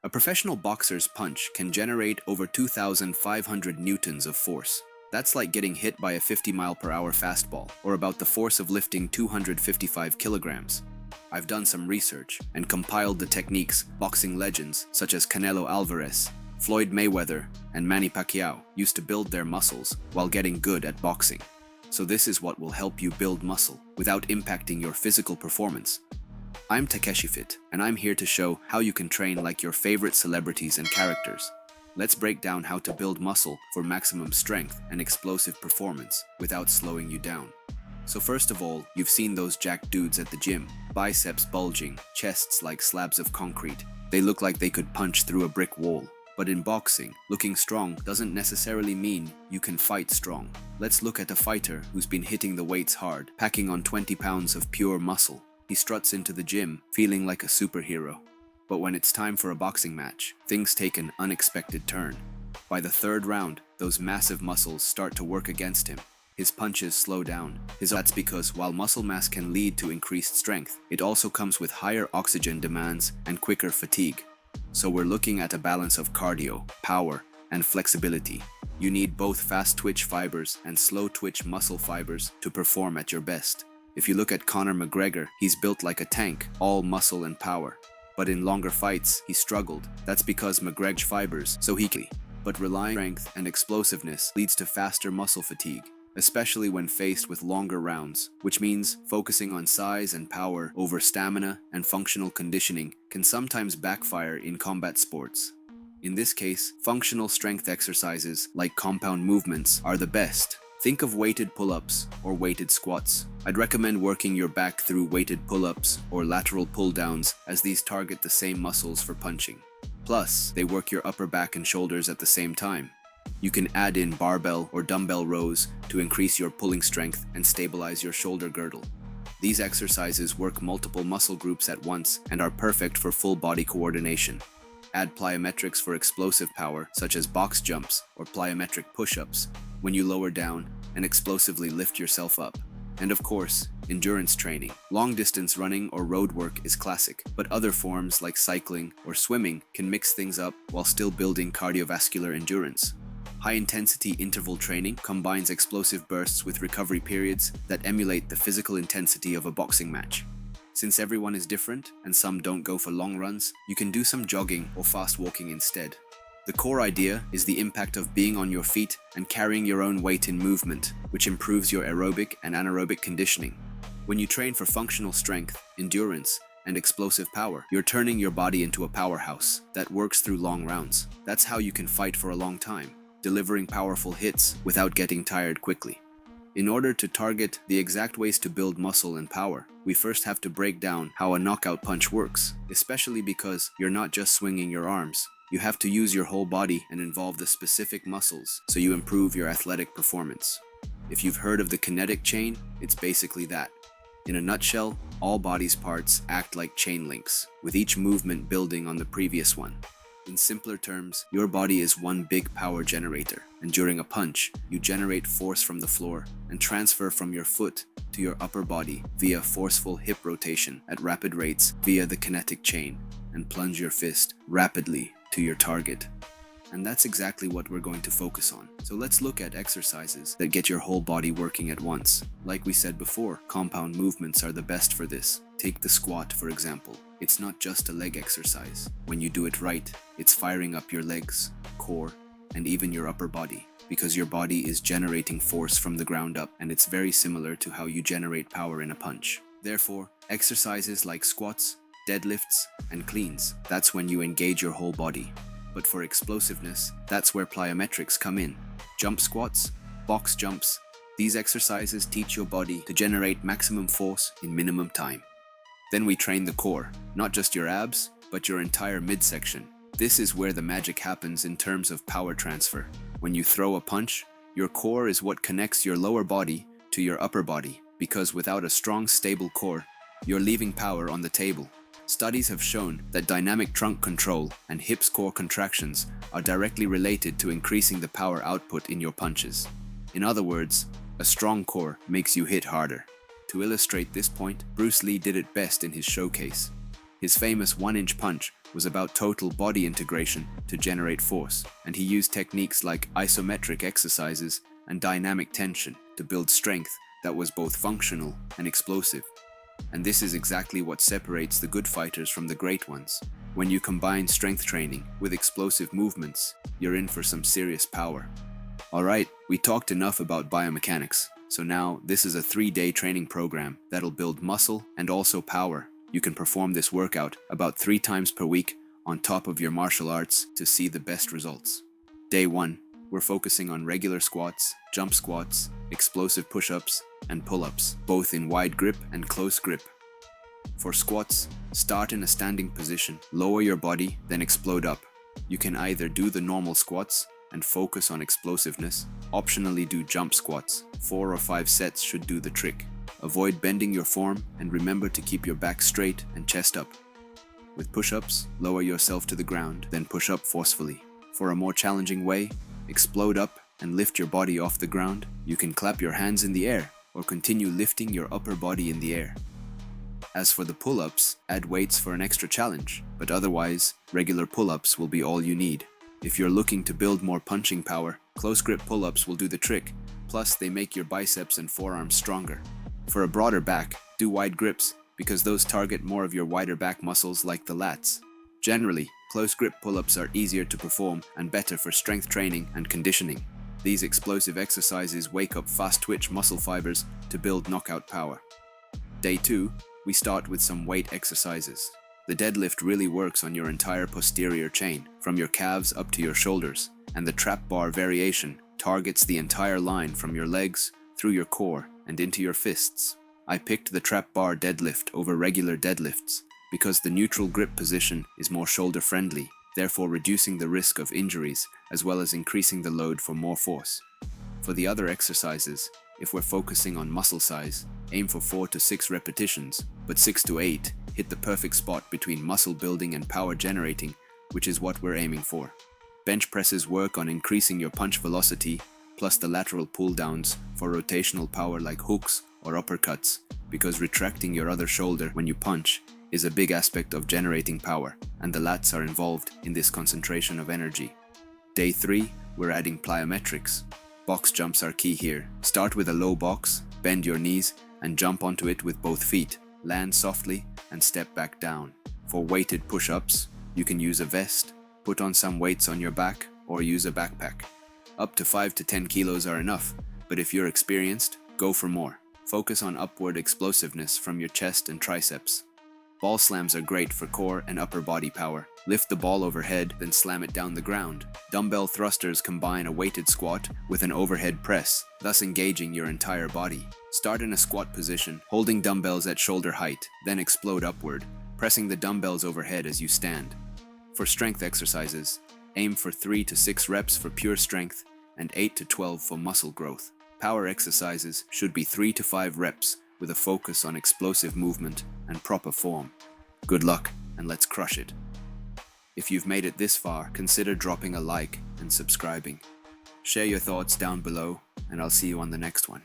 A professional boxer's punch can generate over 2,500 newtons of force. That's like getting hit by a 50-mile-per-hour fastball, or about the force of lifting 255 kilograms. I've done some research and compiled the techniques boxing legends such as Canelo Álvarez, Floyd Mayweather, and Manny Pacquiao used to build their muscles while getting good at boxing. So this is what will help you build muscle without impacting your physical performance. I'm Takeshi Fit, and I'm here to show how you can train like your favorite celebrities and characters. Let's break down how to build muscle for maximum strength and explosive performance without slowing you down. So first of all, you've seen those jacked dudes at the gym, biceps bulging, chests like slabs of concrete. They look like they could punch through a brick wall. But in boxing, looking strong doesn't necessarily mean you can fight strong. Let's look at a fighter who's been hitting the weights hard, packing on 20 pounds of pure muscle. He struts into the gym, feeling like a superhero. But when it's time for a boxing match, things take an unexpected turn. By the third round, those massive muscles start to work against him. His punches slow down. That's because while muscle mass can lead to increased strength, it also comes with higher oxygen demands and quicker fatigue. So we're looking at a balance of cardio, power, and flexibility. You need both fast twitch fibers and slow twitch muscle fibers to perform at your best. If you look at Conor McGregor, he's built like a tank, all muscle and power. But in longer fights, he struggled. That's because McGregor's fibers, but relying on strength and explosiveness leads to faster muscle fatigue, especially when faced with longer rounds, which means focusing on size and power over stamina and functional conditioning can sometimes backfire in combat sports. In this case, functional strength exercises like compound movements are the best. Think of weighted pull-ups or weighted squats. I'd recommend working your back through weighted pull-ups or lateral pull-downs, as these target the same muscles for punching. Plus, they work your upper back and shoulders at the same time. You can add in barbell or dumbbell rows to increase your pulling strength and stabilize your shoulder girdle. These exercises work multiple muscle groups at once and are perfect for full body coordination. Add plyometrics for explosive power, such as box jumps or plyometric push-ups, when you lower down and explosively lift yourself up. And of course, endurance training. Long-distance running or road work is classic, but other forms like cycling or swimming can mix things up while still building cardiovascular endurance. High-intensity interval training combines explosive bursts with recovery periods that emulate the physical intensity of a boxing match. Since everyone is different and some don't go for long runs, you can do some jogging or fast walking instead. The core idea is the impact of being on your feet and carrying your own weight in movement, which improves your aerobic and anaerobic conditioning. When you train for functional strength, endurance, and explosive power, you're turning your body into a powerhouse that works through long rounds. That's how you can fight for a long time, delivering powerful hits without getting tired quickly. In order to target the exact ways to build muscle and power, we first have to break down how a knockout punch works, especially because you're not just swinging your arms. You have to use your whole body and involve the specific muscles so you improve your athletic performance. If you've heard of the kinetic chain, it's basically that. In a nutshell, all body's parts act like chain links, with each movement building on the previous one. In simpler terms, your body is one big power generator, and during a punch, you generate force from the floor and transfer from your foot to your upper body via forceful hip rotation at rapid rates via the kinetic chain, and plunge your fist rapidly to your target. And that's exactly what we're going to focus on. So let's look at exercises that get your whole body working at once. Like we said before, compound movements are the best for this. Take the squat, for example. It's not just a leg exercise. When you do it right, it's firing up your legs, core, and even your upper body, because your body is generating force from the ground up, and it's very similar to how you generate power in a punch. Therefore, exercises like squats, deadlifts, and cleans, that's when you engage your whole body. But for explosiveness, that's where plyometrics come in. Jump squats, box jumps, these exercises teach your body to generate maximum force in minimum time. Then we train the core, not just your abs, but your entire midsection. This is where the magic happens in terms of power transfer. When you throw a punch, your core is what connects your lower body to your upper body, because without a strong, stable core, you're leaving power on the table. Studies have shown that dynamic trunk control and hips core contractions are directly related to increasing the power output in your punches. In other words, a strong core makes you hit harder. To illustrate this point, Bruce Lee did it best in his showcase. His famous 1-inch punch was about total body integration to generate force, and he used techniques like isometric exercises and dynamic tension to build strength that was both functional and explosive. And this is exactly what separates the good fighters from the great ones. When you combine strength training with explosive movements, you're in for some serious power. Alright, we talked enough about biomechanics, so now this is a 3-day training program that'll build muscle and also power. You can perform this workout about 3 times per week on top of your martial arts to see the best results. Day 1, we're focusing on regular squats, jump squats, explosive push-ups, and pull-ups, both in wide grip and close grip. For squats, start in a standing position, lower your body, then explode up. You can either do the normal squats and focus on explosiveness, optionally do jump squats. 4 or 5 sets should do the trick. Avoid bending your form and remember to keep your back straight and chest up. With push-ups, lower yourself to the ground, then push up forcefully. For a more challenging way, explode up and lift your body off the ground. You can clap your hands in the air or continue lifting your upper body in the air. As for the pull-ups, add weights for an extra challenge, but otherwise, regular pull-ups will be all you need. If you're looking to build more punching power, close grip pull-ups will do the trick, plus they make your biceps and forearms stronger. For a broader back, do wide grips, because those target more of your wider back muscles like the lats. Generally, close grip pull-ups are easier to perform and better for strength training and conditioning. These explosive exercises wake up fast twitch muscle fibers to build knockout power. Day 2, we start with some weight exercises. The deadlift really works on your entire posterior chain, from your calves up to your shoulders, and the trap bar variation targets the entire line from your legs, through your core, and into your fists. I picked the trap bar deadlift over regular deadlifts because the neutral grip position is more shoulder friendly, therefore reducing the risk of injuries as well as increasing the load for more force. For the other exercises, if we're focusing on muscle size, aim for 4 to 6 repetitions, but 6 to 8 hit the perfect spot between muscle building and power generating, which is what we're aiming for. Bench presses work on increasing your punch velocity, plus the lateral pull downs for rotational power like hooks or uppercuts, because retracting your other shoulder when you punch is a big aspect of generating power, and the lats are involved in this concentration of energy. Day 3, we're adding plyometrics. Box jumps are key here. Start with a low box, bend your knees, and jump onto it with both feet. Land softly and step back down. For weighted push-ups, you can use a vest, put on some weights on your back, or use a backpack. Up to 5 to 10 kilos are enough, but if you're experienced, go for more. Focus on upward explosiveness from your chest and triceps. Ball slams are great for core and upper body power. Lift the ball overhead, then slam it down the ground. Dumbbell thrusters combine a weighted squat with an overhead press, thus engaging your entire body. Start in a squat position, holding dumbbells at shoulder height, then explode upward, pressing the dumbbells overhead as you stand. For strength exercises, aim for 3 to 6 reps for pure strength and 8 to 12 for muscle growth. Power exercises should be 3 to 5 reps with a focus on explosive movement and proper form. Good luck, and let's crush it. If you've made it this far, consider dropping a like and subscribing. Share your thoughts down below, and I'll see you on the next one.